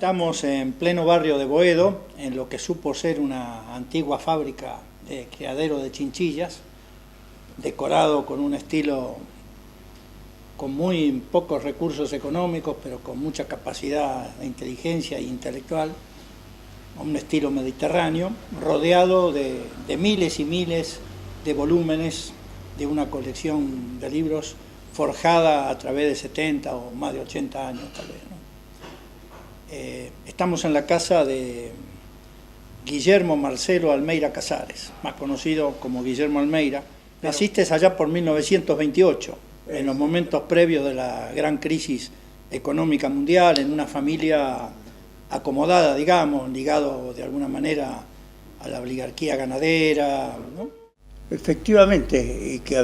Estamos en pleno barrio de Boedo, en lo que supo ser una antigua fábrica de criadero de chinchillas, decorado con un estilo con muy pocos recursos económicos, pero con mucha capacidad de inteligencia e intelectual, un estilo mediterráneo, rodeado de miles y miles de volúmenes de una colección de libros forjada a través de 70 o más de 80 años tal vez, ¿no? Estamos en la casa de Guillermo Marcelo Almeida Casares, más conocido como Guillermo Almeida. Naciste allá por 1928, en los momentos previos de la gran crisis económica mundial, en una familia acomodada, digamos, ligado de alguna manera a la oligarquía ganadera, ¿no? Efectivamente, y que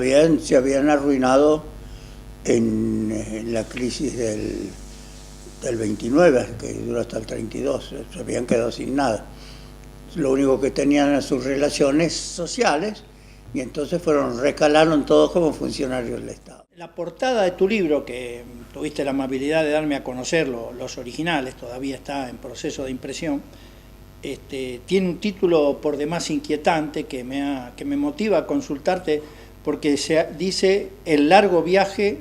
se habían arruinado en la crisis del 29, que duró hasta el 32, se habían quedado sin nada. Lo único que tenían eran sus relaciones sociales, y entonces recalaron todos como funcionarios del Estado. La portada de tu libro, que tuviste la amabilidad de darme a conocer los originales, todavía está en proceso de impresión, tiene un título por demás inquietante que me motiva a consultarte, porque dice un largo viaje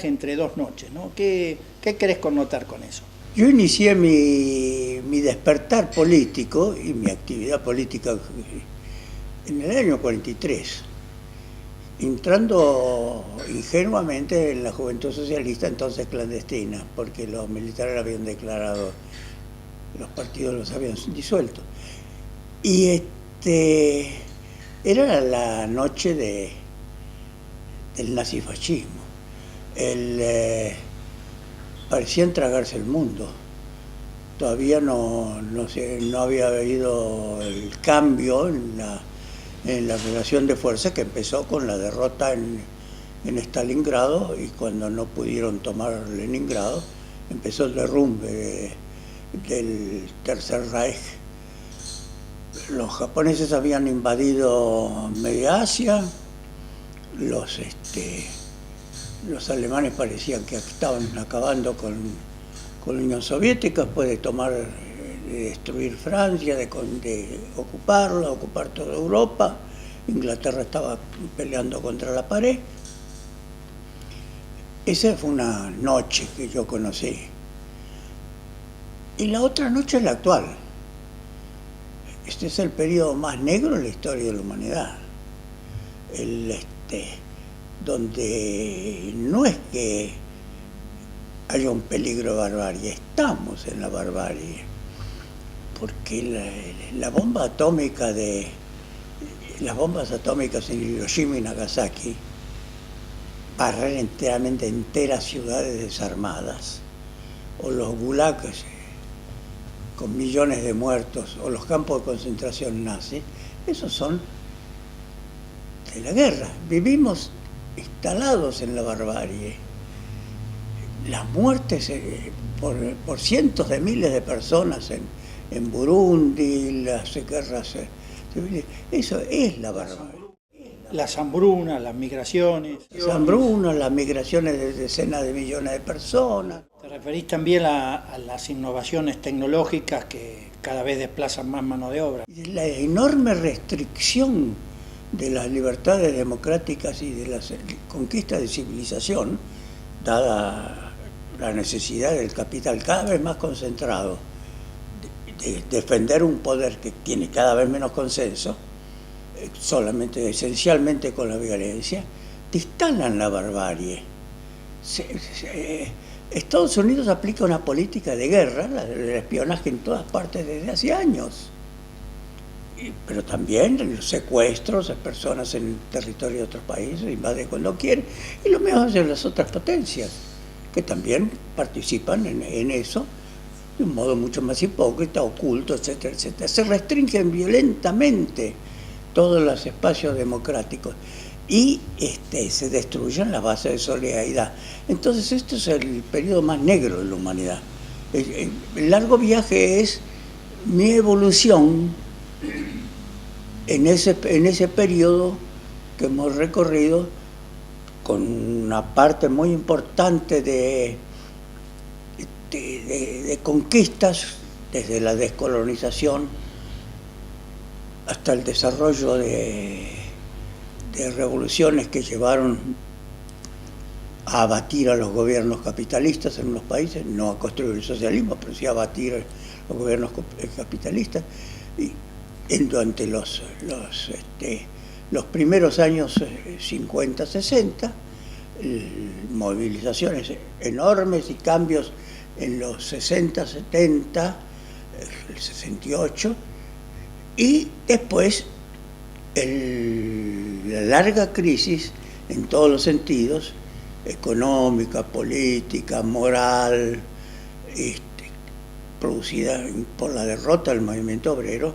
entre dos noches, ¿no? ¿Qué querés connotar con eso? Yo inicié mi despertar político y mi actividad política en el año 43, entrando ingenuamente en la Juventud Socialista, entonces clandestina, porque los militares habían declarado, los partidos los habían disuelto. Y era la noche del nazifascismo. Parecían tragarse el mundo. Todavía no había habido el cambio en la relación de fuerzas, que empezó con la derrota en Stalingrado, y cuando no pudieron tomar Leningrado empezó el derrumbe del Tercer Reich. Los japoneses habían invadido Media Asia, los alemanes parecían que estaban acabando con la Unión Soviética, después de destruir Francia, de ocuparla, ocupar toda Europa. Inglaterra estaba peleando contra la pared. Esa fue una noche que yo conocí. Y la otra noche es la actual. Este es el periodo más negro en la historia de la humanidad. Donde no es que haya un peligro de barbarie, estamos en la barbarie, porque las bombas atómicas en Hiroshima y Nagasaki barren enteramente enteras ciudades desarmadas, o los gulags con millones de muertos, o los campos de concentración nazis. Esos son de la guerra. Vivimos instalados en la barbarie. Las muertes por cientos de miles de personas en Burundi, las guerras civiles, eso es la barbarie. Las hambrunas, las migraciones. Las hambrunas, las migraciones de decenas de millones de personas. Te referís también a las innovaciones tecnológicas que cada vez desplazan más mano de obra. La enorme restricción de las libertades democráticas y de las conquistas de civilización, dada la necesidad del capital cada vez más concentrado de defender un poder que tiene cada vez menos consenso, esencialmente con la violencia, te instalan la barbarie. Estados Unidos aplica una política de guerra, la del espionaje en todas partes desde hace años. Pero también los secuestros de personas en territorio de otros países, invade cuando quiere, y lo mismo hacen las otras potencias, que también participan en eso de un modo mucho más hipócrita, oculto, etcétera, etcétera. Se restringen violentamente todos los espacios democráticos y se destruyen las bases de solidaridad. Entonces este es el periodo más negro de la humanidad. El largo viaje es mi evolución en ese periodo que hemos recorrido, con una parte muy importante de de conquistas, desde la descolonización hasta el desarrollo de revoluciones que llevaron a abatir a los gobiernos capitalistas en unos países, no a construir el socialismo, pero sí a abatir a los gobiernos capitalistas. Y durante los primeros años 50, 60, movilizaciones enormes y cambios en los 60, 70, el 68, y después la larga crisis en todos los sentidos, económica, política, moral, producida por la derrota del movimiento obrero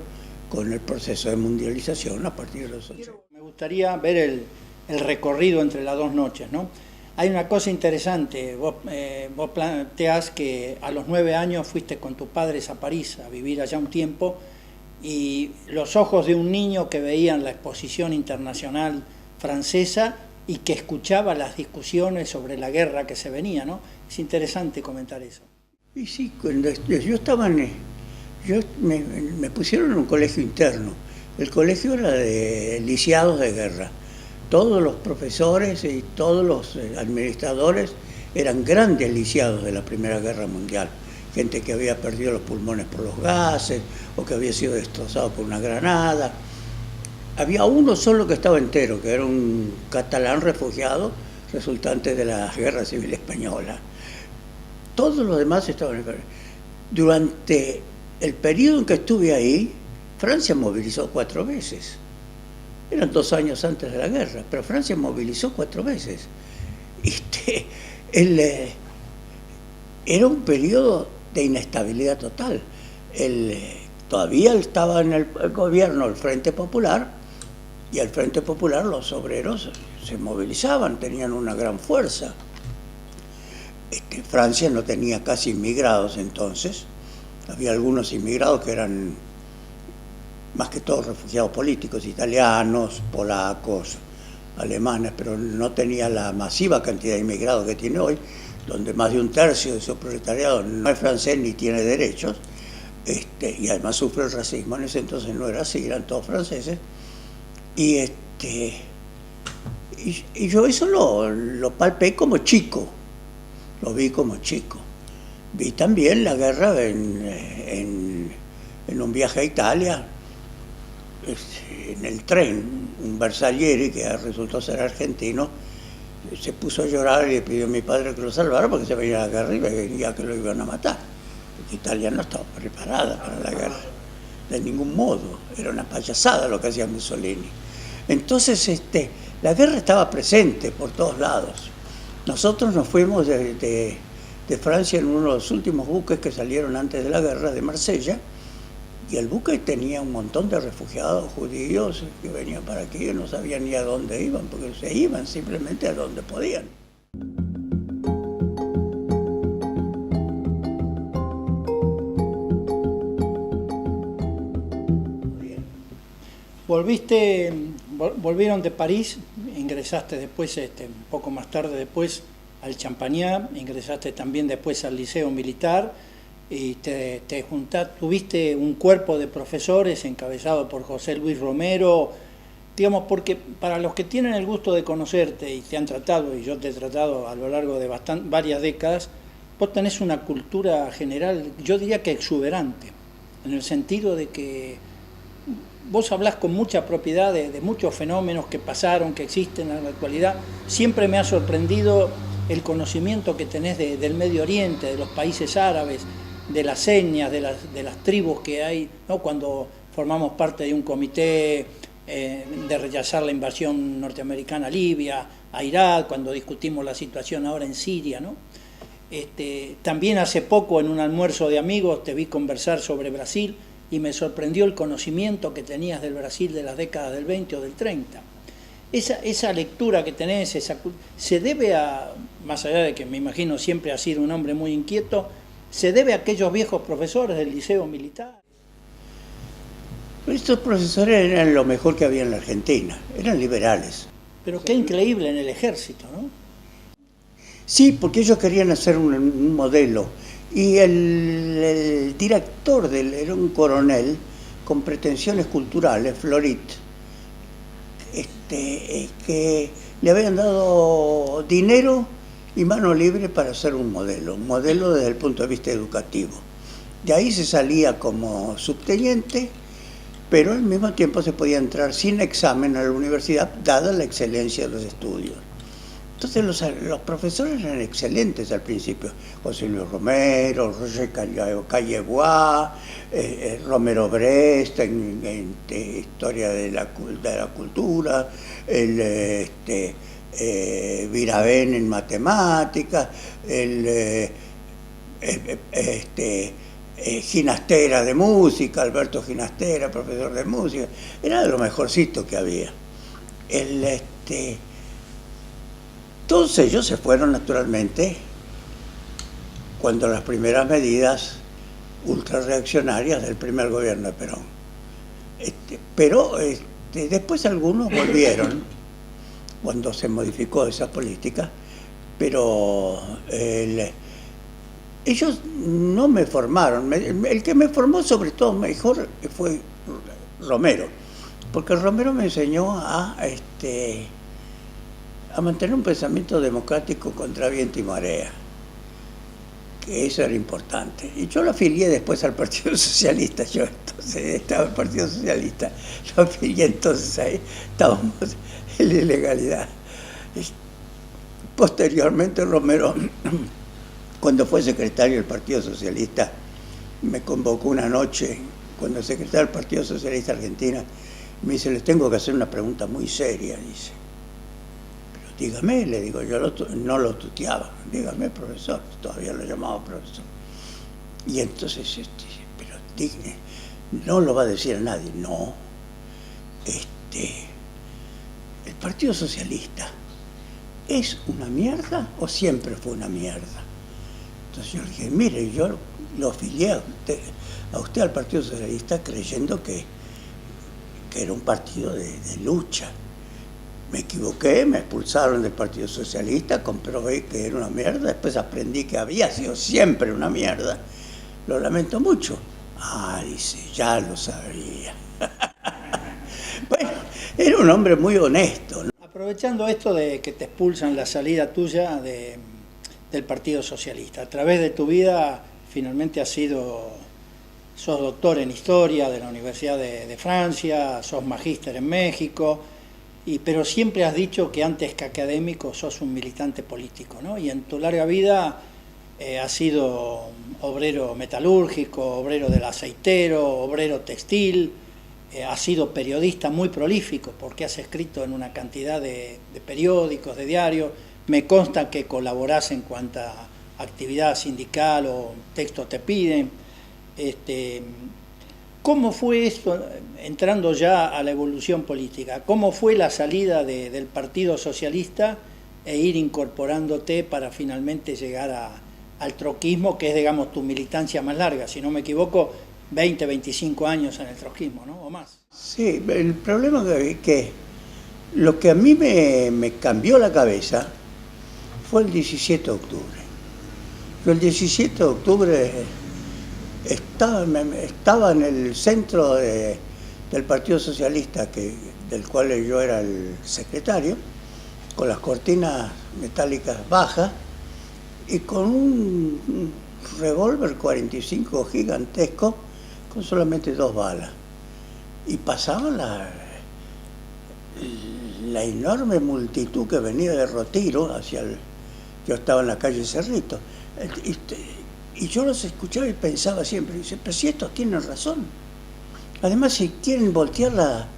con el proceso de mundialización a partir de los 80. Me gustaría ver el recorrido entre las dos noches, ¿no? Hay una cosa interesante, vos planteás que a los 9 años fuiste con tus padres a París a vivir allá un tiempo, y los ojos de un niño que veían la exposición internacional francesa y que escuchaba las discusiones sobre la guerra que se venía, ¿no? Es interesante comentar eso. Y sí, cuando yo estaba me pusieron en un colegio interno. El colegio era de lisiados de guerra. Todos los profesores y todos los administradores eran grandes lisiados de la Primera Guerra Mundial. Gente que había perdido los pulmones por los gases o que había sido destrozado por una granada. Había uno solo que estaba entero, que era un catalán refugiado resultante de la Guerra Civil Española. Todos los demás estaban enfermos. Durante el periodo en que estuve ahí, Francia movilizó 4 veces. Eran 2 años antes de la guerra, pero Francia movilizó 4 veces. Era un periodo de inestabilidad total. Todavía estaba en el gobierno el Frente Popular, y el Frente Popular, los obreros se movilizaban, tenían una gran fuerza. Francia no tenía casi inmigrados entonces. Había algunos inmigrados que eran más que todos refugiados políticos, italianos, polacos, alemanes, pero no tenía la masiva cantidad de inmigrados que tiene hoy, donde más de un tercio de su proletariado no es francés ni tiene derechos, y además sufre el racismo. En ese entonces no era así, eran todos franceses. Y yo eso lo palpé como chico, lo vi como chico. Vi también la guerra en un viaje a Italia, en el tren. Un Bersaglieri, que resultó ser argentino, se puso a llorar y le pidió a mi padre que lo salvara porque se venía a la guerra y veía que lo iban a matar. Porque Italia no estaba preparada para la guerra, de ningún modo. Era una payasada lo que hacía Mussolini. Entonces la guerra estaba presente por todos lados. Nosotros nos fuimos de Francia en uno de los últimos buques que salieron antes de la guerra, de Marsella, y el buque tenía un montón de refugiados judíos que venían para aquí y no sabían ni a dónde iban, porque se iban simplemente a donde podían. Volvieron de París, ingresaste después, un poco más tarde después, al Champagnat, ingresaste también después al Liceo Militar, y tuviste un cuerpo de profesores encabezado por José Luis Romero, digamos, porque para los que tienen el gusto de conocerte y te han tratado, y yo te he tratado a lo largo de varias décadas, vos tenés una cultura general, yo diría que exuberante, en el sentido de que vos hablás con mucha propiedad de muchos fenómenos que pasaron, que existen en la actualidad. Siempre me ha sorprendido el conocimiento que tenés del Medio Oriente, de los países árabes, de las señas, de las tribus que hay, ¿no? Cuando formamos parte de un comité de rechazar la invasión norteamericana a Libia, a Irak, cuando discutimos la situación ahora en Siria, ¿no? También hace poco en un almuerzo de amigos te vi conversar sobre Brasil, y me sorprendió el conocimiento que tenías del Brasil de las décadas del 20 o del 30. Esa lectura que tenés, se debe a, más allá de que me imagino siempre has sido un hombre muy inquieto, se debe a aquellos viejos profesores del Liceo Militar. Estos profesores eran lo mejor que había en la Argentina, eran liberales. Pero qué increíble en el ejército, ¿no? Sí, porque ellos querían hacer un modelo Y el director era un coronel con pretensiones culturales, Florit, que le habían dado dinero y mano libre para hacer un modelo desde el punto de vista educativo. De ahí se salía como subteniente, pero al mismo tiempo se podía entrar sin examen a la universidad, dada la excelencia de los estudios. Entonces los profesores eran excelentes al principio. José Luis Romero, Roger Callebois, Romero Brest en Historia de la Cultura, Viravén en Matemáticas, Ginastera de Música, Alberto Ginastera, profesor de música. Era de lo mejorcito que había. Todos ellos se fueron naturalmente cuando las primeras medidas ultrarreaccionarias del primer gobierno de Perón. Pero después algunos volvieron cuando se modificó esa política, pero ellos no me formaron. El que me formó sobre todo mejor fue Romero, porque Romero me enseñó a mantener un pensamiento democrático contra viento y marea, que eso era importante. Y yo lo afilié después al Partido Socialista, yo entonces estaba en el Partido Socialista, lo afilié entonces ahí, estábamos en la ilegalidad. Posteriormente Romero, cuando fue secretario del Partido Socialista, me convocó una noche, cuando el secretario del Partido Socialista Argentina, me dice, les tengo que hacer una pregunta muy seria, dice. Dígame, le digo, yo no lo tuteaba, dígame, profesor, todavía lo llamaba profesor. Y entonces, pero dígame, no lo va a decir a nadie, no. ¿El Partido Socialista es una mierda o siempre fue una mierda? Entonces yo le dije, mire, yo lo afilié a usted al Partido Socialista creyendo que era un partido de lucha. Me equivoqué, me expulsaron del Partido Socialista, comprobé que era una mierda, después aprendí que había sido siempre una mierda. Lo lamento mucho. Ah, dice, ya lo sabía. Bueno, era un hombre muy honesto, ¿no? Aprovechando esto de que te expulsan la salida tuya del Partido Socialista, a través de tu vida finalmente sos doctor en Historia de la Universidad de Francia, sos magíster en México, pero siempre has dicho que antes que académico sos un militante político, ¿no? Y en tu larga vida has sido obrero metalúrgico, obrero del aceitero, obrero textil, has sido periodista muy prolífico porque has escrito en una cantidad de periódicos, de diarios. Me consta que colaborás en cuanta actividad sindical o texto te piden. ¿Cómo fue esto, entrando ya a la evolución política? ¿Cómo fue la salida del Partido Socialista e ir incorporándote para finalmente llegar al troquismo, que es, digamos, tu militancia más larga? Si no me equivoco, 20, 25 años en el trotskismo, ¿no? O más. Sí, el problema es que lo que a mí me cambió la cabeza fue el 17 de octubre. Yo el 17 de octubre estaba en el centro del Partido Socialista, del cual yo era el secretario, con las cortinas metálicas bajas y con un revólver 45 gigantesco con solamente 2 balas. Y pasaba la enorme multitud que venía de Retiro yo estaba en la calle Cerrito. Y yo los escuchaba y pensaba siempre, dice, pero si estos tienen razón. Además, si quieren voltear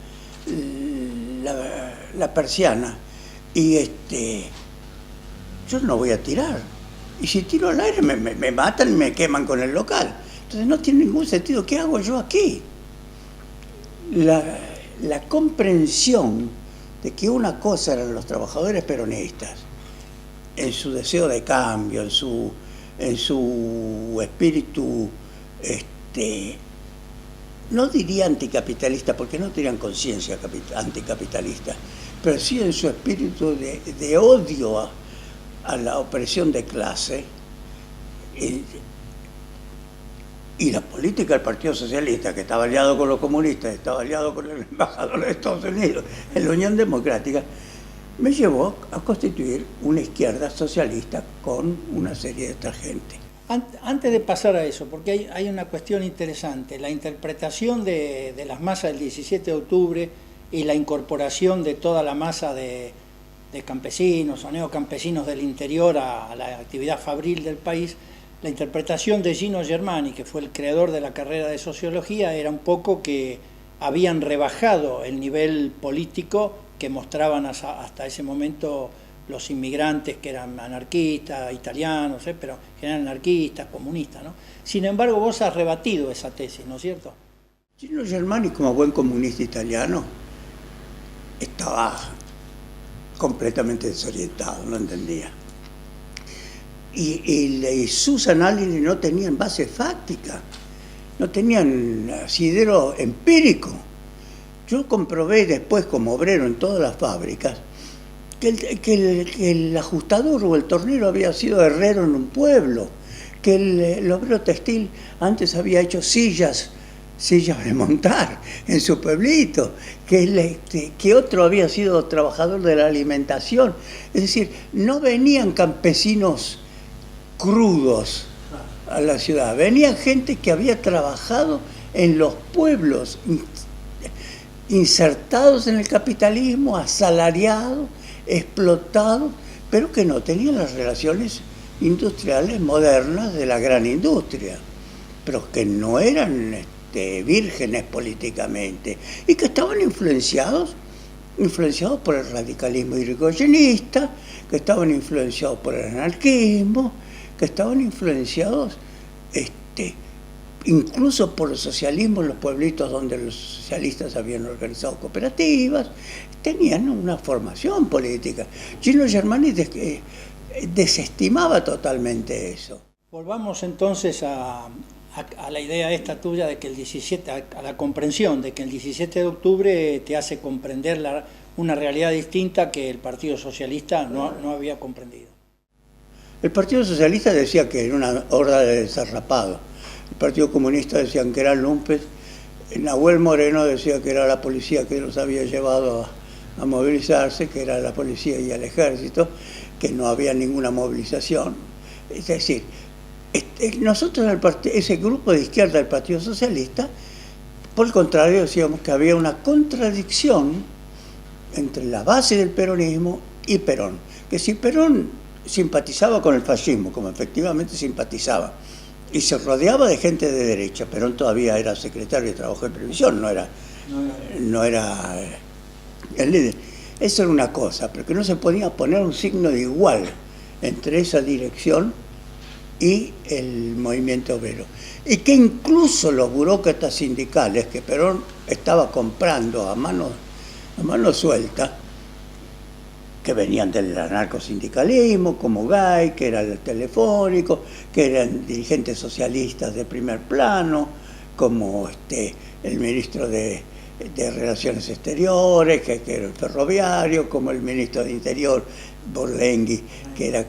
la persiana, y yo no voy a tirar. Y si tiro al aire me matan y me queman con el local. Entonces no tiene ningún sentido. ¿Qué hago yo aquí? La comprensión de que una cosa eran los trabajadores peronistas, en su deseo de cambio, en su espíritu, no diría anticapitalista, porque no tenían conciencia anticapitalista, pero sí en su espíritu de odio a la opresión de clase, Y la política del Partido Socialista, que estaba aliado con los comunistas, estaba aliado con el embajador de Estados Unidos en la Unión Democrática, me llevó a constituir una izquierda socialista con una serie de esta gente. Antes de pasar a eso, porque hay una cuestión interesante, la interpretación de las masas del 17 de octubre y la incorporación de toda la masa de campesinos o neocampesinos del interior a la actividad fabril del país. La interpretación de Gino Germani, que fue el creador de la carrera de sociología, era un poco que habían rebajado el nivel político que mostraban hasta ese momento los inmigrantes, que eran anarquistas, italianos, pero que eran anarquistas, comunistas, ¿no? Sin embargo, vos has rebatido esa tesis, ¿no es cierto? Gino Germani, como buen comunista italiano, estaba completamente desorientado, no entendía. Y sus análisis no tenían base fáctica, no tenían asidero empírico. Yo comprobé después como obrero en todas las fábricas que el ajustador o el tornero había sido herrero en un pueblo, que el obrero textil antes había hecho sillas de montar en su pueblito, que otro había sido trabajador de la alimentación. Es decir, no venían campesinos crudos a la ciudad, venía gente que había trabajado en los pueblos, insertados en el capitalismo, asalariados, explotados, pero que no tenían las relaciones industriales modernas de la gran industria, pero que no eran vírgenes políticamente y que estaban influenciados por el radicalismo irigoyenista, que estaban influenciados por el anarquismo, que estaban influenciados incluso por el socialismo en los pueblitos donde los socialistas habían organizado cooperativas, tenían una formación política. Gino Germani desestimaba totalmente eso. Volvamos entonces a la idea esta tuya de que a la comprensión de que el 17 de octubre te hace comprender una realidad distinta que el Partido Socialista no había comprendido. El Partido Socialista decía que era una horda de desarrapados. El Partido Comunista decían que eran lumpes. Nahuel Moreno decía que era la policía que los había llevado a movilizarse, que era la policía y el ejército, que no había ninguna movilización. Es decir, nosotros, ese grupo de izquierda del Partido Socialista, por el contrario, decíamos que había una contradicción entre la base del peronismo y Perón. Que si Perón simpatizaba con el fascismo, como efectivamente simpatizaba, y se rodeaba de gente de derecha, Perón todavía era secretario de Trabajo y Previsión, no era el líder. Eso era una cosa, pero que no se podía poner un signo de igual entre esa dirección y el movimiento obrero. Y que incluso los burócratas sindicales que Perón estaba comprando a mano suelta, que venían del anarcosindicalismo, como Gay, que era el Telefónico, que eran dirigentes socialistas de primer plano, como el ministro de Relaciones Exteriores, que era el ferroviario, como el ministro de Interior, Borlenghi, que era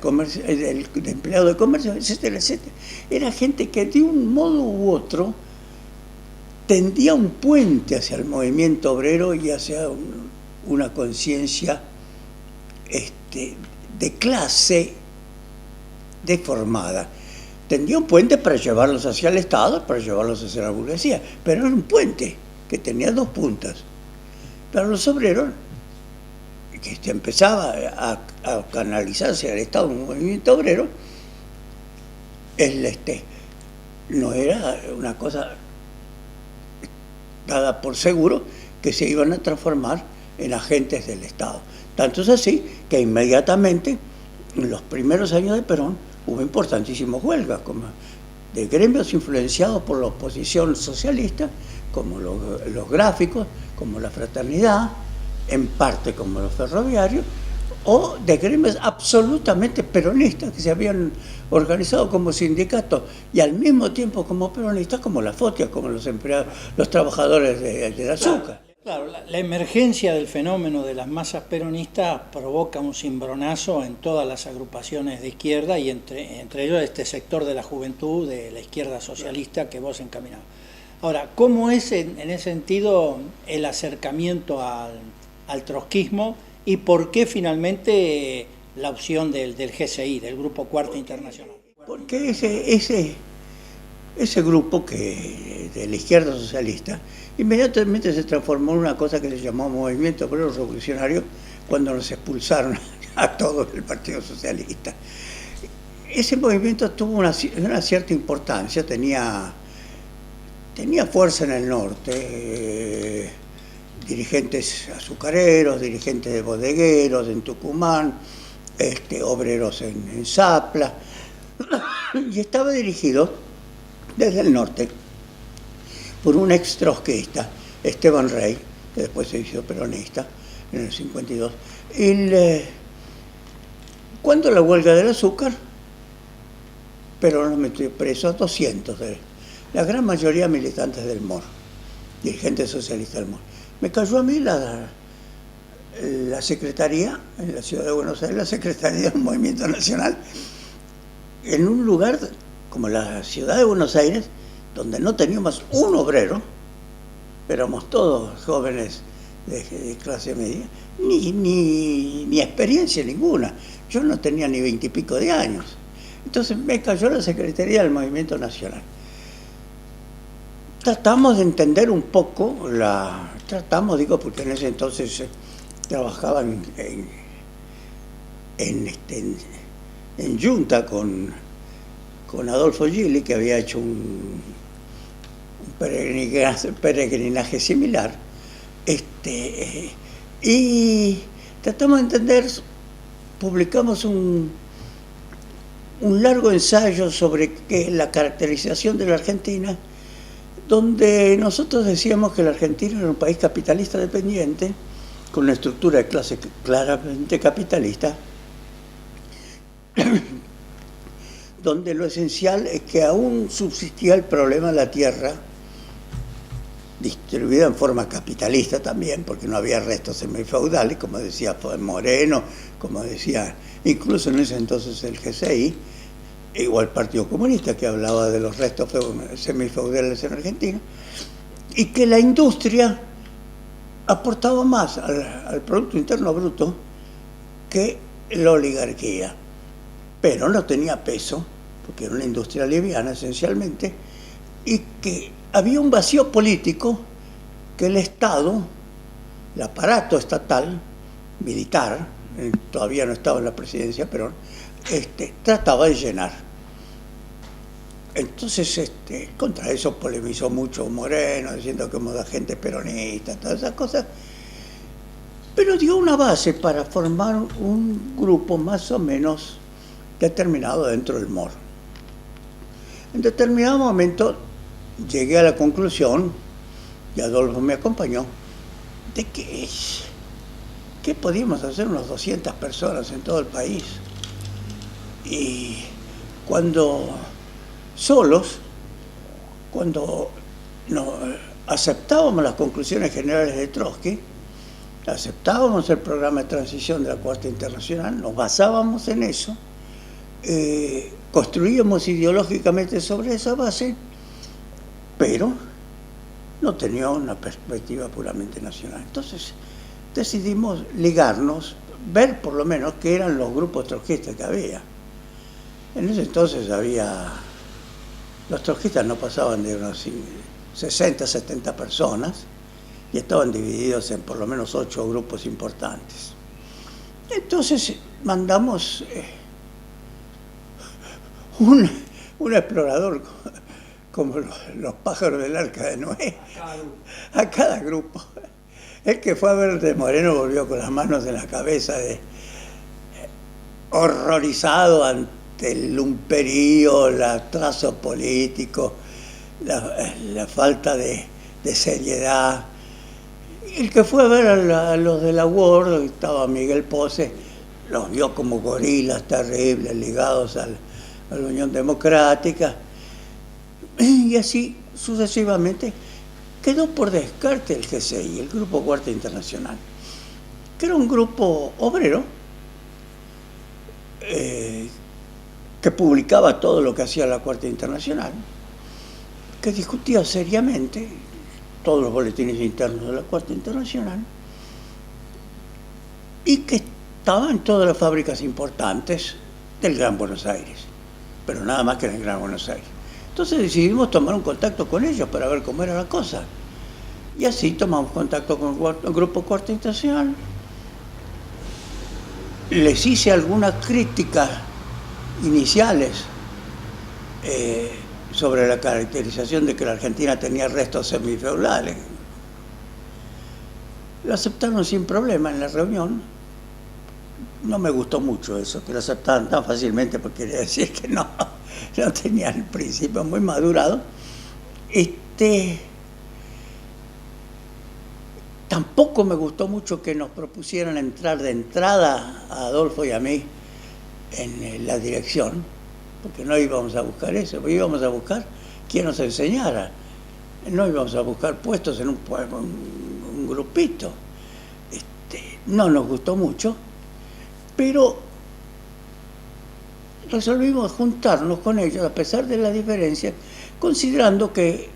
el empleado de comercio, etcétera, etcétera. Era gente que de un modo u otro tendía un puente hacia el movimiento obrero y hacia una conciencia de clase deformada. Tendía un puente para llevarlos hacia el Estado, para llevarlos hacia la burguesía, pero era un puente que tenía dos puntas. Para los obreros, que empezaba a canalizarse al Estado un movimiento obrero, no era una cosa dada por seguro que se iban a transformar en agentes del Estado. Tanto es así que inmediatamente, en los primeros años de Perón, hubo importantísimas huelgas de gremios influenciados por la oposición socialista, como los gráficos, como la fraternidad, en parte como los ferroviarios, o de gremios absolutamente peronistas que se habían organizado como sindicatos y al mismo tiempo como peronistas, como la FOTIA, como los empleados, los trabajadores del azúcar. Claro, la emergencia del fenómeno de las masas peronistas provoca un cimbronazo en todas las agrupaciones de izquierda y entre ellos este sector de la juventud, de la izquierda socialista que vos encaminabas. Ahora, ¿cómo es en ese sentido el acercamiento al trotskismo y por qué finalmente la opción del GCI, del Grupo Cuarta Internacional? Porque ese grupo de la izquierda socialista inmediatamente se transformó en una cosa que se llamó Movimiento Obrero Revolucionario cuando nos expulsaron a todos del Partido Socialista. Ese movimiento tuvo una cierta importancia, tenía fuerza en el norte, dirigentes azucareros, dirigentes de bodegueros en Tucumán, obreros en Zapla, y estaba dirigido desde el norte por un ex trotskista, Esteban Rey, que después se hizo peronista en el 52. Cuando la huelga del azúcar, Perón nos metió preso a 200 la gran mayoría militantes del MOR, dirigentes socialistas del MOR. Me cayó a mí la secretaría, en la ciudad de Buenos Aires, la secretaría del Movimiento Nacional, en un lugar como la ciudad de Buenos Aires, donde no teníamos un obrero, éramos todos jóvenes de clase media, ni experiencia ninguna. Yo no tenía ni 20 y pico de años. Entonces me cayó la Secretaría del Movimiento Nacional. Tratamos de entender un poco, porque en ese entonces trabajaban en Junta con Adolfo Gili, que había hecho un peregrinaje similar, y tratamos de entender, publicamos un largo ensayo sobre la caracterización de la Argentina, donde nosotros decíamos que la Argentina era un país capitalista dependiente, con una estructura de clase claramente capitalista, donde lo esencial es que aún subsistía el problema de la tierra, distribuida en forma capitalista también, porque no había restos semifeudales, como decía Moreno, como decía incluso en ese entonces el GCI, igual el Partido Comunista, que hablaba de los restos semifeudales en Argentina, y que la industria aportaba más al Producto Interno Bruto que la oligarquía, pero no tenía peso, porque era una industria liviana esencialmente, y que había un vacío político que el Estado, el aparato estatal, militar, todavía no estaba en la presidencia Perón, trataba de llenar. Entonces, contra eso polemizó mucho Moreno, diciendo que somos la gente peronista, todas esas cosas, pero dio una base para formar un grupo más o menos determinado dentro del MOR. En determinado momento llegué a la conclusión, y Adolfo me acompañó, de que podíamos hacer unas 200 personas en todo el país. Y cuando aceptábamos las conclusiones generales de Trotsky, aceptábamos el programa de transición de la Cuarta Internacional, nos basábamos en eso, construíamos ideológicamente sobre esa base, pero no tenía una perspectiva puramente nacional. Entonces decidimos ligarnos, ver por lo menos qué eran los grupos trotskistas que había. En ese entonces los trotskistas no pasaban de unos 60, 70 personas y estaban divididos en por lo menos 8 grupos importantes. Entonces mandamos un explorador como los pájaros del Arca de Noé a cada grupo. El que fue a ver de Moreno volvió con las manos en la cabeza, horrorizado ante el lumperío, el atraso político, la falta de seriedad. El que fue a ver a los de la UOR, estaba Miguel Pose, los vio como gorilas terribles ligados a la Unión Democrática, y así sucesivamente quedó por descarte el GCI, el Grupo Cuarta Internacional, que era un grupo obrero que publicaba todo lo que hacía la Cuarta Internacional, que discutía seriamente todos los boletines internos de la Cuarta Internacional y que estaba en todas las fábricas importantes del Gran Buenos Aires, pero nada más que en el Gran Buenos Aires. Entonces decidimos tomar un contacto con ellos para ver cómo era la cosa. Y así tomamos contacto con el Grupo Cuarta Internacional. Les hice algunas críticas iniciales sobre la caracterización de que la Argentina tenía restos semifeudales. Lo aceptaron sin problema en la reunión. No me gustó mucho eso, que lo aceptaran tan fácilmente, porque quería decir que no tenían el principio muy madurado. Tampoco me gustó mucho que nos propusieran entrar de entrada a Adolfo y a mí en la dirección, porque no íbamos a buscar eso, íbamos a buscar quien nos enseñara. No íbamos a buscar puestos en un grupito. No nos gustó mucho, pero resolvimos juntarnos con ellos, a pesar de la diferencia, considerando que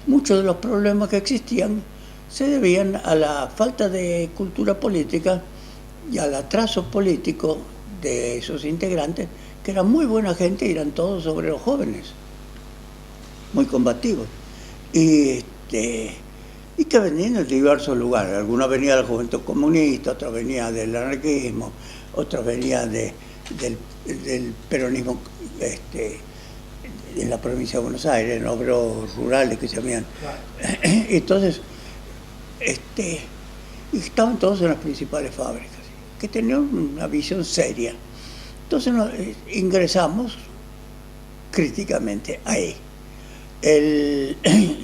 muchos de los problemas que existían se debían a la falta de cultura política y al atraso político de esos integrantes, que eran muy buena gente y eran todos obreros jóvenes, muy combativos, y que venían de diversos lugares. Algunos venían de la Juventud Comunista, otros venían del anarquismo, otros venían del peronismo en la provincia de Buenos Aires, en obreros rurales que se llaman. Entonces, estaban todos en las principales fábricas, que tenían una visión seria. Entonces ingresamos críticamente ahí,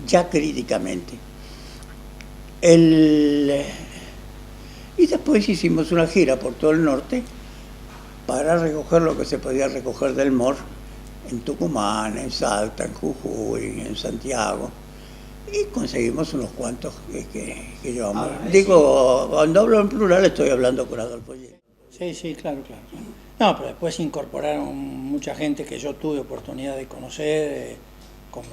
ya críticamente. Y después hicimos una gira por todo el norte para recoger lo que se podía recoger del MOR en Tucumán, en Salta, en Jujuy, en Santiago. Y conseguimos unos cuantos que llevamos. Digo, cuando hablo en plural estoy hablando con Adolfo. Sí, claro. No, pero después incorporaron mucha gente que yo tuve oportunidad de conocer, como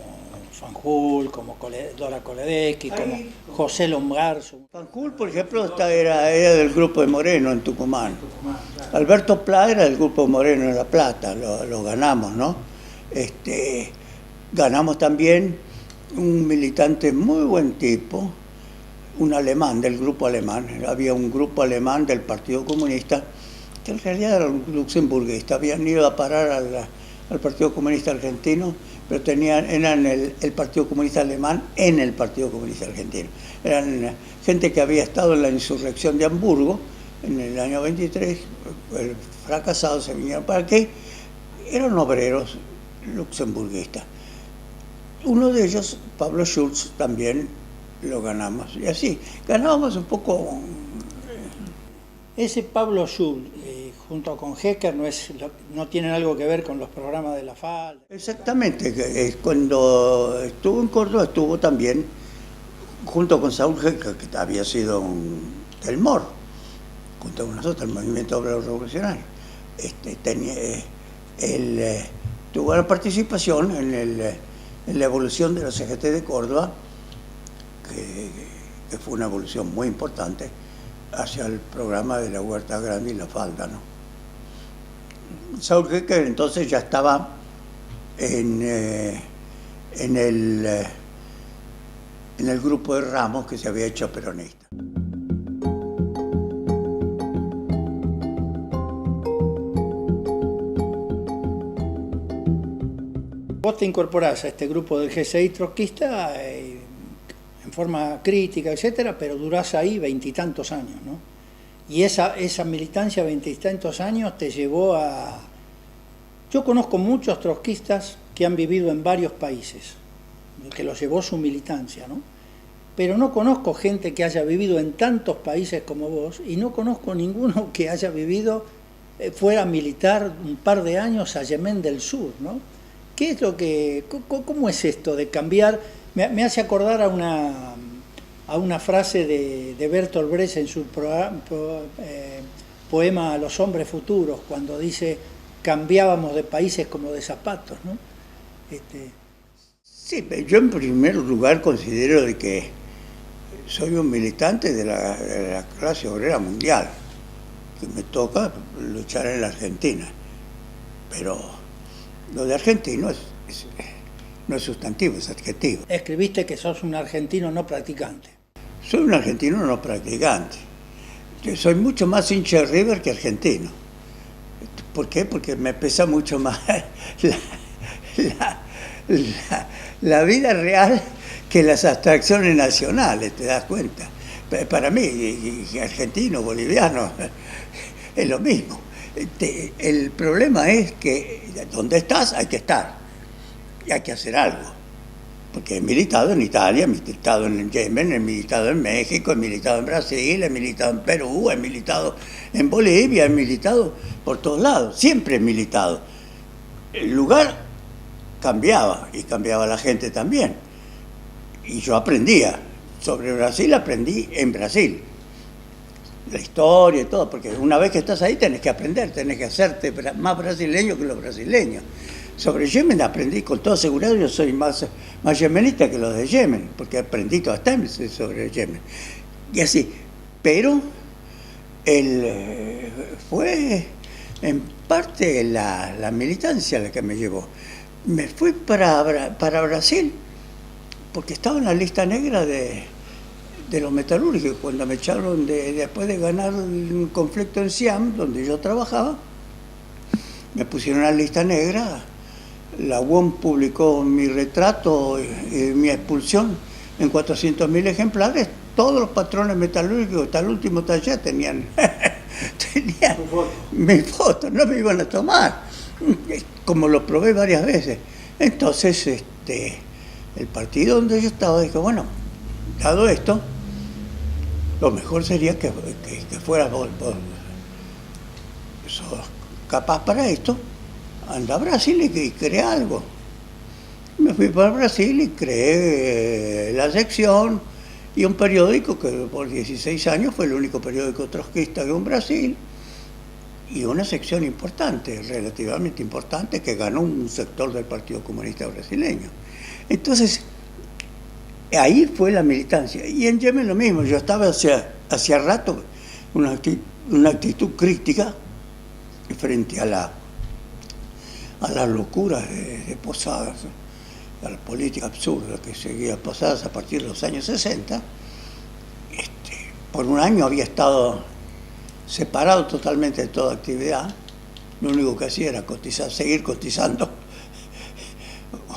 Fanjul, como Dora Koledecki, como José Lombarzo. Fanjul, por ejemplo, era del grupo de Moreno en Tucumán. Alberto Pla era del grupo Moreno en La Plata, lo ganamos, ¿no? Ganamos también un militante muy buen tipo, un alemán, del grupo alemán. Había un grupo alemán del Partido Comunista, que en realidad era un luxemburguista. Habían ido a parar al Partido Comunista Argentino, pero eran el Partido Comunista Alemán en el Partido Comunista Argentino. Eran gente que había estado en la insurrección de Hamburgo en el año 23, fracasados, se vinieron para aquí. Eran obreros luxemburguistas. Uno de ellos, Pablo Schulz, también lo ganamos. Y así, ganábamos un poco. Ese Pablo Schulz, junto con Hecker, no tienen algo que ver con los programas de la FAL. Exactamente. Cuando estuvo en Córdoba, estuvo también, junto con Saúl Hecker, que había sido del MOR, junto con nosotros, el Movimiento Obrero Revolucionario. Él tuvo la participación en la evolución de la CGT de Córdoba, que fue una evolución muy importante hacia el programa de la Huerta Grande y la Falda, ¿no? Saúl Hecker entonces ya estaba en el grupo de Ramos, que se había hecho peronista. Vos te incorporás a este grupo del GCI trotskista en forma crítica, etcétera, pero durás ahí 20 y tantos años, ¿no? Y esa militancia 20 y tantos años te llevó a... Yo conozco muchos trotskistas que han vivido en varios países, que los llevó su militancia, ¿no? Pero no conozco gente que haya vivido en tantos países como vos, y no conozco ninguno que haya vivido, fuera militar un par de años a Yemen del Sur, ¿no? ¿Qué es lo que, cómo es esto de cambiar Me hace acordar a una frase de Bertolt Brecht en su poema Los hombres futuros, cuando dice: cambiábamos de países como de zapatos, ¿no? Sí, yo en primer lugar considero de que soy un militante de la clase obrera mundial, que me toca luchar en la Argentina, pero lo de argentino no es sustantivo, es adjetivo. Escribiste que sos un argentino no practicante. Soy un argentino no practicante. Yo soy mucho más hincha de River que argentino. ¿Por qué? Porque me pesa mucho más la vida real que las abstracciones nacionales, ¿te das cuenta? Para mí, argentino, boliviano, es lo mismo. El problema es que donde estás hay que estar y hay que hacer algo. Porque he militado en Italia, he militado en Yemen, he militado en México, he militado en Brasil, he militado en Perú, he militado en Bolivia, he militado por todos lados, siempre he militado. El lugar cambiaba y cambiaba la gente también. Y yo aprendía. Sobre Brasil aprendí en Brasil. La historia y todo, porque una vez que estás ahí tenés que aprender, tenés que hacerte más brasileño que los brasileños. Sobre Yemen aprendí con toda seguridad, yo soy más yemenita que los de Yemen, porque aprendí todas las sobre Yemen. Y así, pero fue en parte la militancia la que me llevó. Me fui para Brasil porque estaba en la lista negra de los metalúrgicos. Cuando me echaron después de ganar un conflicto en Siam, donde yo trabajaba, me pusieron en la lista negra. La UOM publicó mi retrato y mi expulsión en 400.000 ejemplares. Todos los patrones metalúrgicos, hasta el último taller, tenían mi foto, no me iban a tomar, como lo probé varias veces. Entonces, el partido donde yo estaba dijo: bueno, dado esto, lo mejor sería que fueras vos sos capaz para esto, anda a Brasil y crea algo. Me fui para Brasil y creé la sección y un periódico que por 16 años fue el único periódico trotskista que hubo en Brasil, y una sección importante, relativamente importante, que ganó un sector del Partido Comunista Brasileño. Entonces, ahí fue la militancia. Y en Yemen lo mismo, yo estaba hacía rato una actitud crítica frente a las locuras de Posadas, a la política absurda que seguía Posadas a partir de los años 60. Por un año había estado separado totalmente de toda actividad. Lo único que hacía era seguir cotizando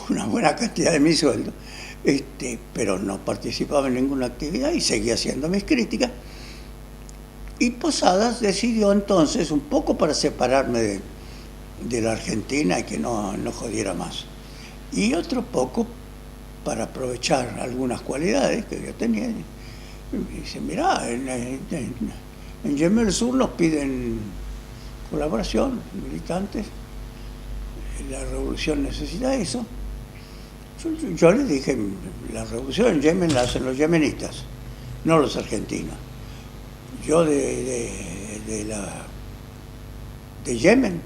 una buena cantidad de mi sueldo, pero no participaba en ninguna actividad y seguía haciendo mis críticas. Y Posadas decidió entonces, un poco para separarme de la Argentina y que no jodiera más, y otro poco para aprovechar algunas cualidades que yo tenía. Y dice: mirá, en Yemen del Sur nos piden colaboración, militantes, la revolución necesita eso. Yo les dije: la revolución en Yemen la hacen los yemenitas, no los argentinos. Yo de Yemen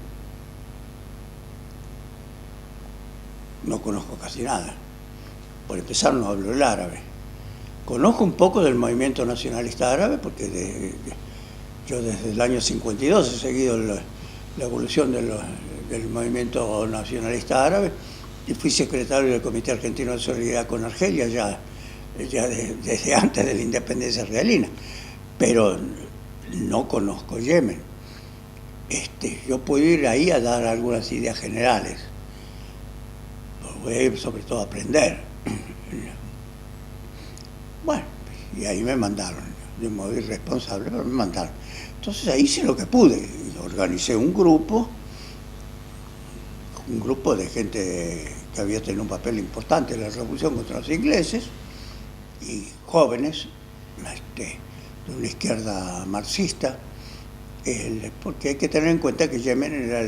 no conozco casi nada. Por empezar, no hablo el árabe. Conozco un poco del movimiento nacionalista árabe, porque yo desde el año 52 he seguido la evolución del movimiento nacionalista árabe, y fui secretario del Comité Argentino de Solidaridad con Argelia ya desde antes de la independencia argelina. Pero no conozco Yemen. Yo puedo ir ahí a dar algunas ideas generales, voy sobre todo a aprender. Bueno, y ahí me mandaron, de modo irresponsable, pero me mandaron. Entonces ahí hice lo que pude, y organicé un grupo de gente que había tenido un papel importante en la revolución contra los ingleses, y jóvenes, de una izquierda marxista, porque hay que tener en cuenta que Yemen era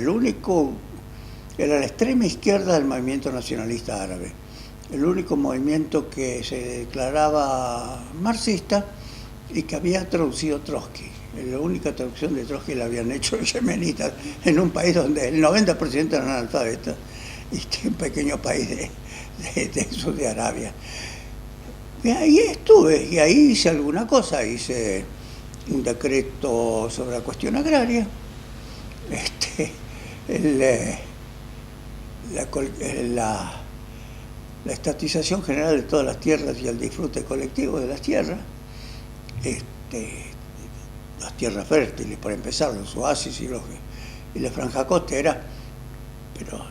la extrema izquierda del movimiento nacionalista árabe. el único movimiento que se declaraba marxista y que había traducido Trotsky. La única traducción de Trotsky la habían hecho los yemenitas, en un país donde el 90% eran analfabetas, y un pequeño país de sur de Arabia. Y ahí estuve, y ahí hice alguna cosa, hice un decreto sobre la cuestión agraria, la estatización general de todas las tierras y el disfrute colectivo de las tierras, las tierras fértiles, para empezar, los oasis y la franja costera, pero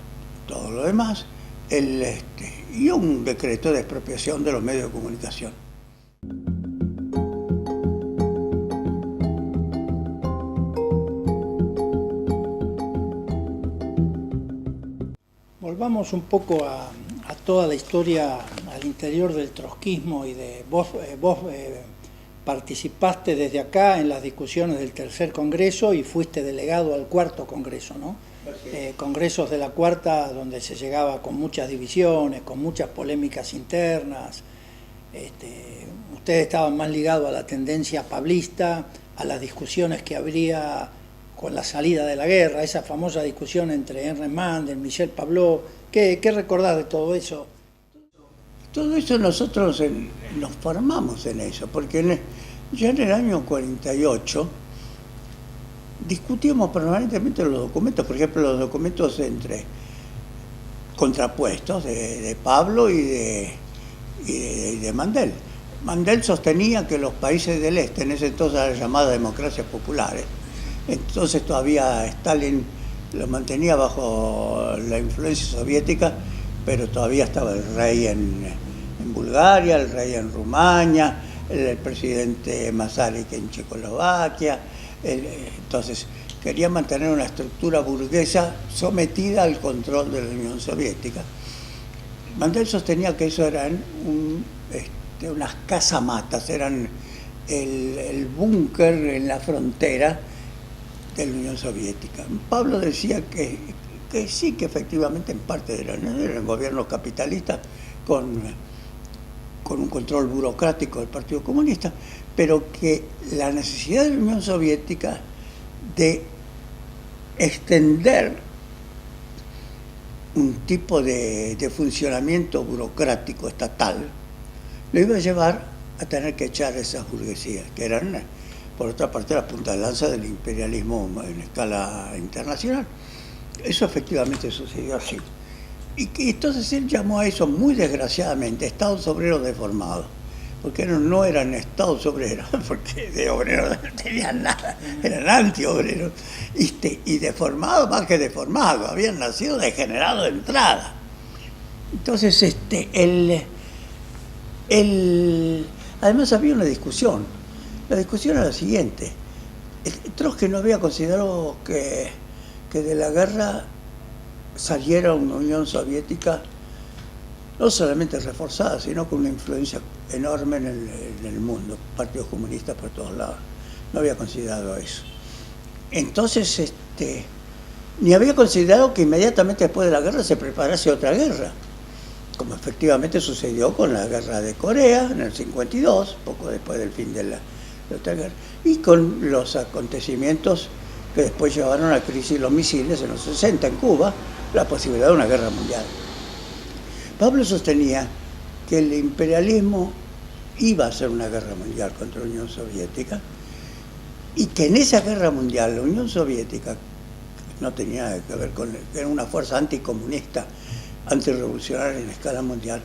todo lo demás, y un decreto de expropiación de los medios de comunicación. Volvamos un poco a toda la historia al interior del trotskismo y vos participaste desde acá en las discusiones del tercer congreso y fuiste delegado al cuarto congreso, ¿no? Congresos de la cuarta donde se llegaba con muchas divisiones, con muchas polémicas internas. Ustedes estaban más ligados a la tendencia pablista, a las discusiones que habría con la salida de la guerra, esa famosa discusión entre Henry Mandel, Michel Pablo. ¿Qué recordás de todo eso? Todo eso nosotros nos formamos en eso, porque ya en el año 48 discutíamos permanentemente los documentos, por ejemplo, los documentos contrapuestos de Pablo y de Mandel. Mandel sostenía que los países del este, en ese entonces las llamadas democracias populares, entonces todavía Stalin lo mantenía bajo la influencia soviética, pero todavía estaba el rey en Bulgaria, el rey en Rumania, el presidente Masaryk en Checoslovaquia. Entonces quería mantener una estructura burguesa sometida al control de la Unión Soviética. Mandel sostenía que eso eran unas casamatas, eran el búnker en la frontera de la Unión Soviética. Pablo decía que sí, que efectivamente en parte eran gobiernos capitalistas con un control burocrático del Partido Comunista, pero que la necesidad de la Unión Soviética de extender un tipo de funcionamiento burocrático estatal lo iba a llevar a tener que echar esas burguesías, que eran, por otra parte, la punta de lanza del imperialismo en escala internacional. Eso efectivamente sucedió así. Y entonces él llamó a eso, muy desgraciadamente, estados obreros deformados, porque no eran estados obreros, porque de obreros no tenían nada, eran antiobreros, y deformados más que deformados, habían nacido degenerados de entrada. Entonces, además había una discusión. La discusión era la siguiente: Trotsky no había considerado que de la guerra saliera una Unión Soviética no solamente reforzada, sino con una influencia enorme en el mundo, partidos comunistas por todos lados. No había considerado eso. Entonces, ni había considerado que inmediatamente después de la guerra se preparase otra guerra, como efectivamente sucedió con la guerra de Corea en el 52, poco después del fin de la otra guerra, y con los acontecimientos que después llevaron a la crisis de los misiles en los 60 en Cuba, la posibilidad de una guerra mundial. Pablo sostenía que el imperialismo iba a ser una guerra mundial contra la Unión Soviética y que en esa guerra mundial la Unión Soviética no tenía nada que ver con era una fuerza anticomunista, antirrevolucionaria en escala mundial,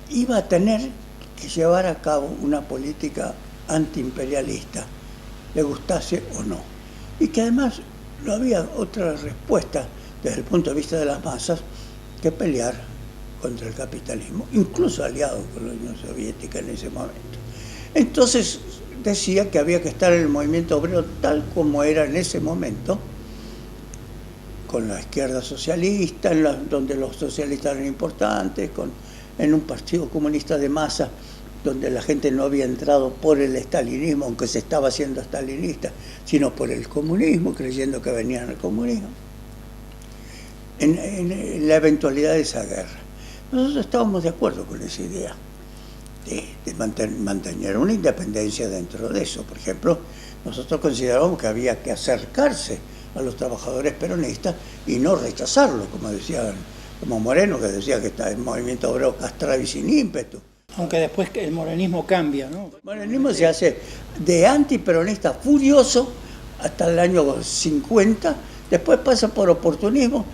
iba a tener que llevar a cabo una política antiimperialista, le gustase o no, y que además no había otra respuesta desde el punto de vista de las masas que pelear contra el capitalismo, incluso aliado con la Unión Soviética en ese momento. Entonces decía que había que estar en el movimiento obrero tal como era en ese momento, con la izquierda socialista, donde los socialistas eran importantes, en un partido comunista de masa, donde la gente no había entrado por el estalinismo, aunque se estaba haciendo estalinista, sino por el comunismo, creyendo que venían al comunismo, en la eventualidad de esa guerra. Nosotros estábamos de acuerdo con esa idea de mantener una independencia dentro de eso. Por ejemplo, nosotros considerábamos que había que acercarse a los trabajadores peronistas y no rechazarlo, como Moreno, que decía que está el movimiento obrero castrado y sin ímpetu. Aunque después el morenismo cambia, ¿no? El morenismo se hace de antiperonista furioso hasta el año 50, después pasa por oportunismo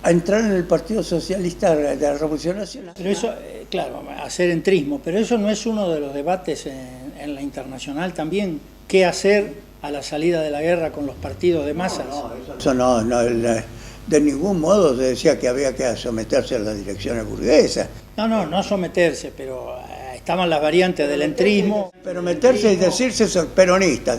a entrar en el Partido Socialista de la Revolución Nacional. Pero eso, claro, hacer entrismo, pero eso no es uno de los debates en la internacional también. ¿Qué hacer a la salida de la guerra con los partidos de masas? Eso no, de ningún modo se decía que había que someterse a las direcciones burguesas. No someterse, pero estaban las variantes del entrismo. Pero meterse y decirse peronista.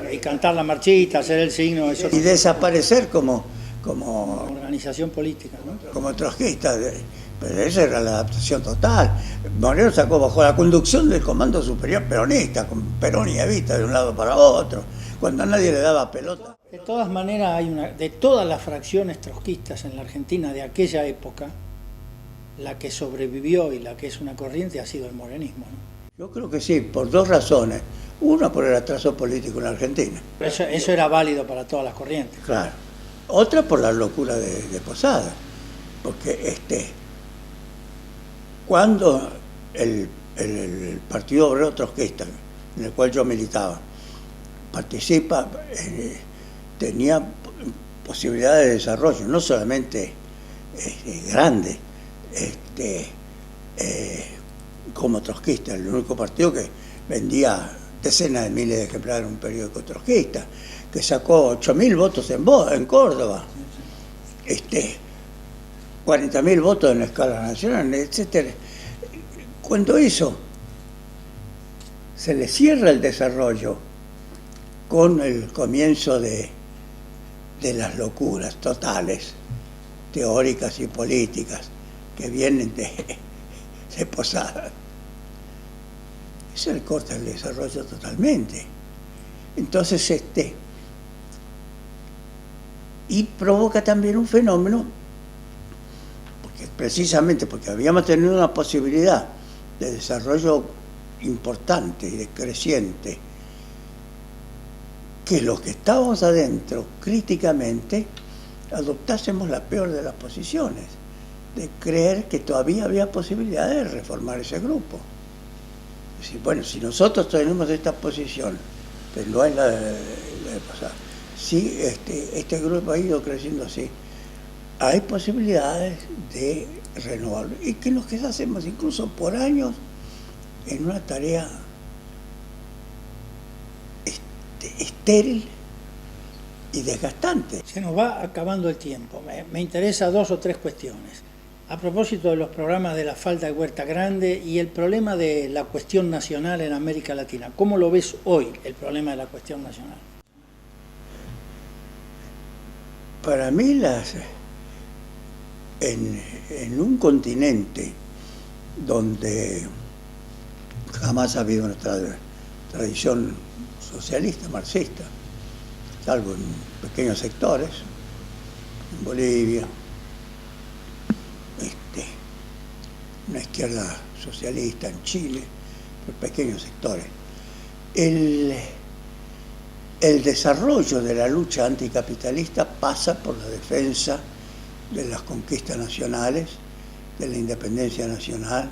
Y cantar la marchita, hacer el signo. Eso. Y desaparecer como organización política, ¿no? Como trotskista. Pero esa era la adaptación total. Moreno sacó bajo la conducción del Comando Superior Peronista, con Perón y Evita de un lado para otro, cuando a nadie le daba pelota. De todas maneras, de todas las fracciones trotskistas en la Argentina de aquella época, la que sobrevivió y la que es una corriente ha sido el morenismo, ¿no? Yo creo que sí, por dos razones. Una, por el atraso político en la Argentina. Eso era válido para todas las corrientes. Claro. Otra, por la locura de Posada. Porque cuando el Partido Obrero Trotskista, en el cual yo militaba, participa, tenía posibilidades de desarrollo, no solamente grande, como trotskista, el único partido que vendía decenas de miles de ejemplares en un periódico trotskista, que sacó 8.000 votos en Córdoba, 40.000 votos en la escala nacional, etc. Cuando eso se le cierra el desarrollo con el comienzo de las locuras totales, teóricas y políticas, que vienen de Posada, eso le corta el desarrollo totalmente. Entonces, y provoca también un fenómeno, precisamente porque habíamos tenido una posibilidad de desarrollo importante y creciente, que los que estábamos adentro críticamente adoptásemos la peor de las posiciones, de creer que todavía había posibilidad de reformar ese grupo. Es decir, bueno, si nosotros tenemos esta posición, pero no es la de Posada, si este grupo ha ido creciendo así, hay posibilidades de renovarlo, y que nos quedásemos incluso por años en una tarea estéril y desgastante. Se nos va acabando el tiempo. Me interesa 2 o 3 cuestiones. A propósito de los programas de la falda de Huerta Grande y el problema de la cuestión nacional en América Latina. ¿Cómo lo ves hoy, el problema de la cuestión nacional? Para mí, en un continente donde jamás ha habido una tradición socialista, marxista, salvo en pequeños sectores, en Bolivia, una izquierda socialista en Chile, pero pequeños sectores. El desarrollo de la lucha anticapitalista pasa por la defensa de las conquistas nacionales, de la independencia nacional,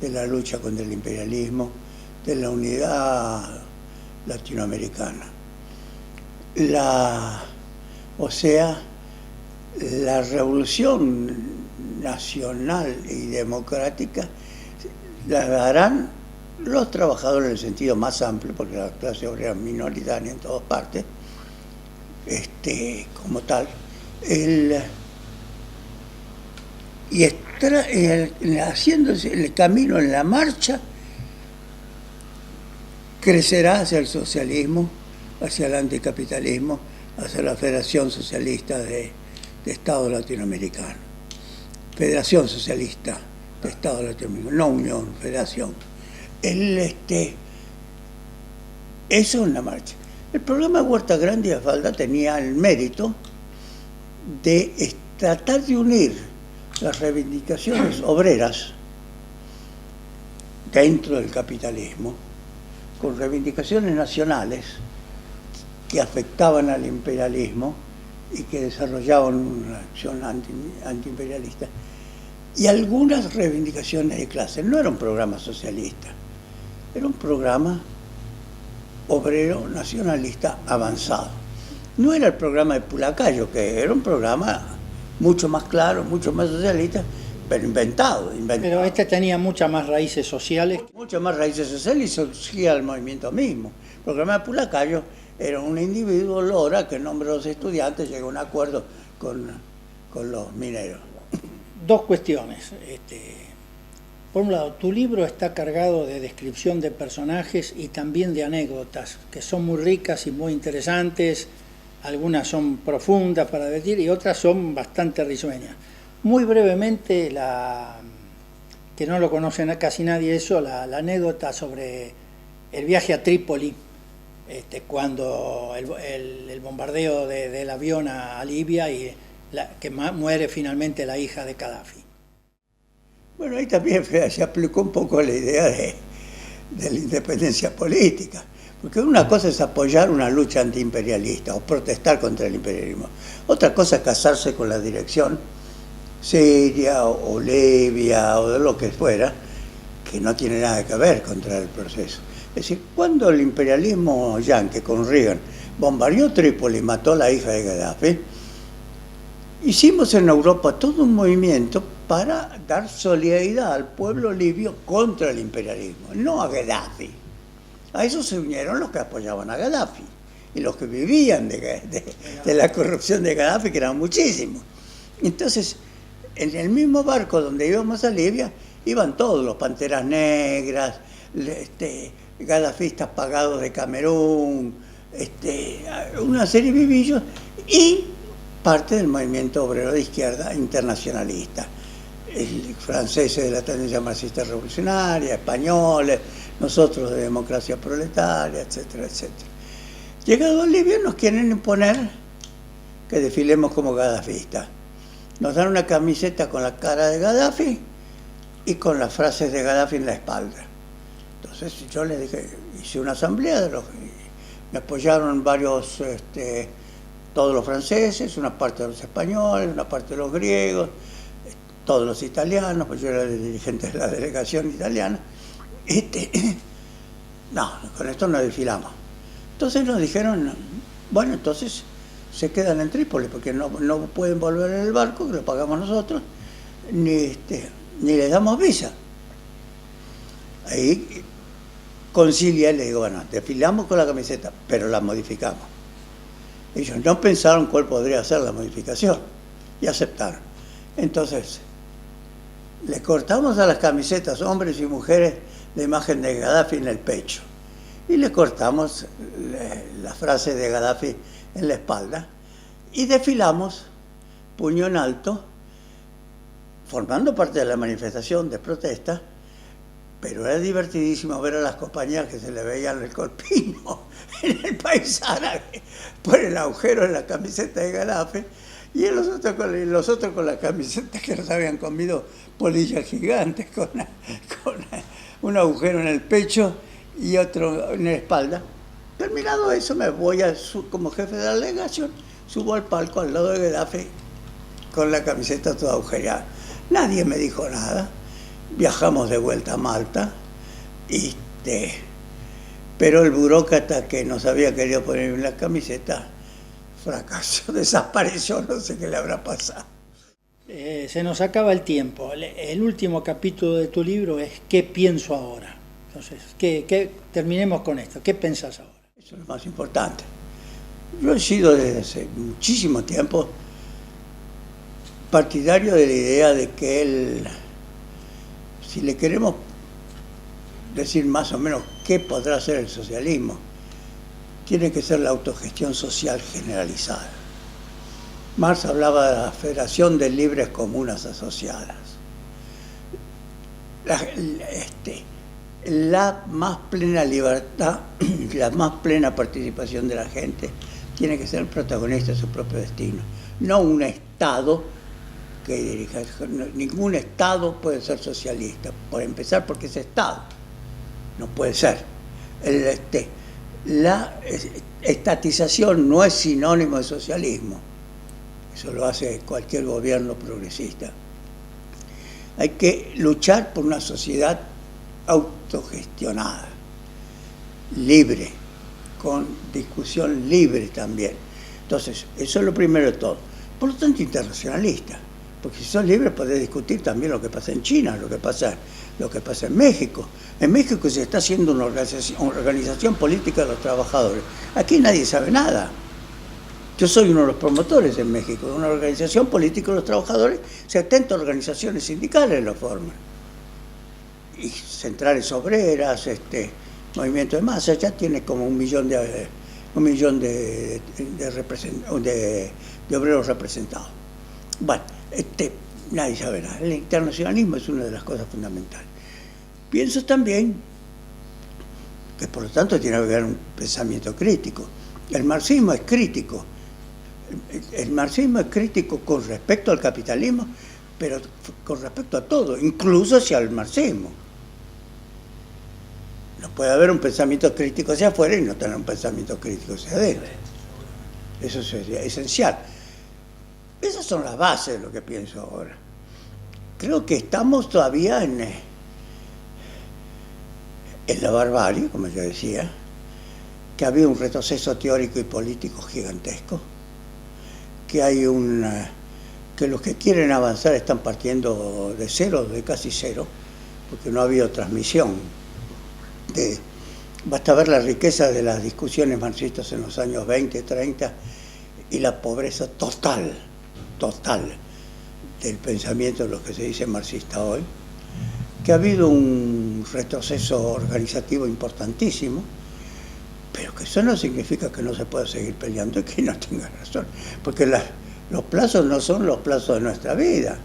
de la lucha contra el imperialismo, de la unidad latinoamericana. La revolución nacional y democrática la darán los trabajadores en el sentido más amplio, porque la clase obrera es minoritaria en todas partes, como tal, haciéndose el camino en la marcha, crecerá hacia el socialismo, hacia el anticapitalismo, hacia la Federación Socialista de Estados Latinoamericanos. Federación Socialista de Estados Latinoamericanos, no Unión, Federación. Eso es una marcha. El programa de Huerta Grande y de Falda tenía el mérito de tratar de unir las reivindicaciones obreras dentro del capitalismo, con reivindicaciones nacionales que afectaban al imperialismo y que desarrollaban una acción antiimperialista, y algunas reivindicaciones de clase. No era un programa socialista, era un programa obrero nacionalista avanzado. No era el programa de Pulacayo, que era un programa mucho más claro, mucho más socialista, pero inventado. Pero este tenía muchas más raíces sociales. Muchas más raíces sociales y surgía el movimiento mismo. El programa de Pulacayo era un individuo, Lora, que en nombre de los estudiantes llegó a un acuerdo con los mineros. Dos cuestiones. Por un lado, tu libro está cargado de descripción de personajes y también de anécdotas, que son muy ricas y muy interesantes. Algunas son profundas para decir y otras son bastante risueñas. Muy brevemente, que no lo conocen casi nadie eso, la anécdota sobre el viaje a Trípoli, cuando el bombardeo del avión a Libia y que muere finalmente la hija de Gaddafi. Bueno, ahí también se aplicó un poco la idea de la independencia política, porque una cosa es apoyar una lucha antiimperialista o protestar contra el imperialismo, otra cosa es casarse con la dirección siria o libia o de lo que fuera, que no tiene nada que ver contra el proceso. Es decir, cuando el imperialismo yanqui con Reagan bombardeó Trípoli y mató a la hija de Gaddafi, hicimos en Europa todo un movimiento para dar solidaridad al pueblo libio contra el imperialismo, no a Gaddafi. A eso se unieron los que apoyaban a Gaddafi y los que vivían de la corrupción de Gaddafi, que eran muchísimos. Entonces, en el mismo barco donde íbamos a Libia, iban todos, los Panteras Negras, gadafistas pagados de Camerún, una serie de vivillos, y parte del movimiento obrero de izquierda internacionalista. Franceses de la tendencia marxista revolucionaria, españoles, nosotros de democracia proletaria, etcétera, etcétera. Llegado a Libia nos quieren imponer que desfilemos como gadafistas. Nos dan una camiseta con la cara de Gaddafi y con las frases de Gaddafi en la espalda. Entonces yo les dije, hice una asamblea, me apoyaron varios, todos los franceses, una parte de los españoles, una parte de los griegos, todos los italianos, pues yo era el dirigente de la delegación italiana. No, con esto no desfilamos. Entonces nos dijeron, bueno, entonces se quedan en Trípoli porque no pueden volver en el barco, que lo pagamos nosotros, ni les damos visa. Ahí concilia y le digo, bueno, desfilamos con la camiseta, pero la modificamos. Ellos no pensaron cuál podría ser la modificación y aceptaron. Entonces, le cortamos a las camisetas, hombres y mujeres, la imagen de Gaddafi en el pecho y le cortamos la frase de Gaddafi en la espalda y desfilamos puño en alto, formando parte de la manifestación de protesta, pero era divertidísimo ver a las compañías que se le veían el corpiño en el país árabe por el agujero en la camiseta de Gaddafi y los otros con la camiseta que nos habían comido polillas gigantes con un agujero en el pecho y otro en la espalda. Terminado eso, me voy como jefe de la delegación, subo al palco al lado de Gaddafi con la camiseta toda agujereada. Nadie me dijo nada. Viajamos de vuelta a Malta, pero el burócrata que nos había querido poner en la camiseta fracasó, desapareció, no sé qué le habrá pasado. Se nos acaba el tiempo. El último capítulo de tu libro es ¿Qué pienso ahora? Entonces, terminemos con esto. ¿Qué pensás ahora? Eso es lo más importante. Yo he sido desde hace muchísimo tiempo partidario de la idea de que si le queremos decir más o menos qué podrá ser el socialismo, tiene que ser la autogestión social generalizada. Marx hablaba de la Federación de Libres Comunas Asociadas. La más plena libertad, la más plena participación de la gente tiene que ser protagonista de su propio destino, no un Estado que dirija. Ningún Estado puede ser socialista, por empezar porque es Estado. No puede ser. La estatización no es sinónimo de socialismo. Eso lo hace cualquier gobierno progresista. Hay que luchar por una sociedad autogestionada, libre, con discusión libre también. Entonces, eso es lo primero de todo. Por lo tanto, internacionalista. Porque si sos libre podés discutir también lo que pasa en China, lo que pasa en México. En México se está haciendo una organización política de los trabajadores. Aquí nadie sabe nada. Yo soy uno de los promotores en México de una organización política de los trabajadores. 70 organizaciones sindicales lo forman. Y centrales obreras, movimiento de masa, ya tiene como un millón de obreros representados. Bueno, nadie sabe nada. El internacionalismo es una de las cosas fundamentales. Pienso también que por lo tanto tiene que haber un pensamiento crítico. El marxismo es crítico. El marxismo es crítico con respecto al capitalismo, pero con respecto a todo, incluso hacia el marxismo. No puede haber un pensamiento crítico hacia afuera y no tener un pensamiento crítico hacia adentro. Eso es esencial. Esas son las bases de lo que pienso ahora. Creo que estamos todavía en la barbarie, como yo decía, que ha habido un retroceso teórico y político gigantesco, que hay que los que quieren avanzar están partiendo de cero, de casi cero, porque no ha habido transmisión. Basta ver la riqueza de las discusiones marxistas en los años 20, 30 y la pobreza total del pensamiento de lo que se dice marxista hoy, que ha habido un retroceso organizativo importantísimo, pero que eso no significa que no se pueda seguir peleando y que no tenga razón, porque los plazos no son los plazos de nuestra vida.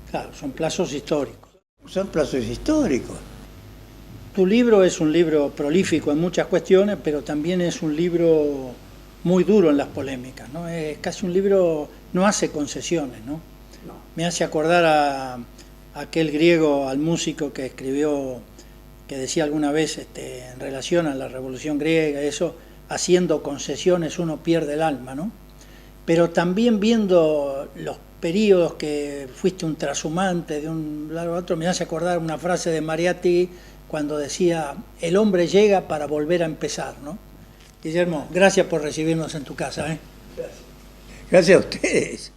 Claro, son plazos históricos. Son plazos históricos. Tu libro es un libro prolífico en muchas cuestiones, pero también es un libro muy duro en las polémicas, ¿no? Es casi un libro, no hace concesiones, ¿no? No. Me hace acordar a aquel griego, al músico que escribió, que decía alguna vez en relación a la Revolución Griega, eso, haciendo concesiones uno pierde el alma, ¿no? Pero también viendo los periodos que fuiste un trashumante de un lado a otro, me hace acordar una frase de Mariátegui cuando decía, el hombre llega para volver a empezar, ¿no? Guillermo, gracias por recibirnos en tu casa, ¿eh? Gracias a ustedes.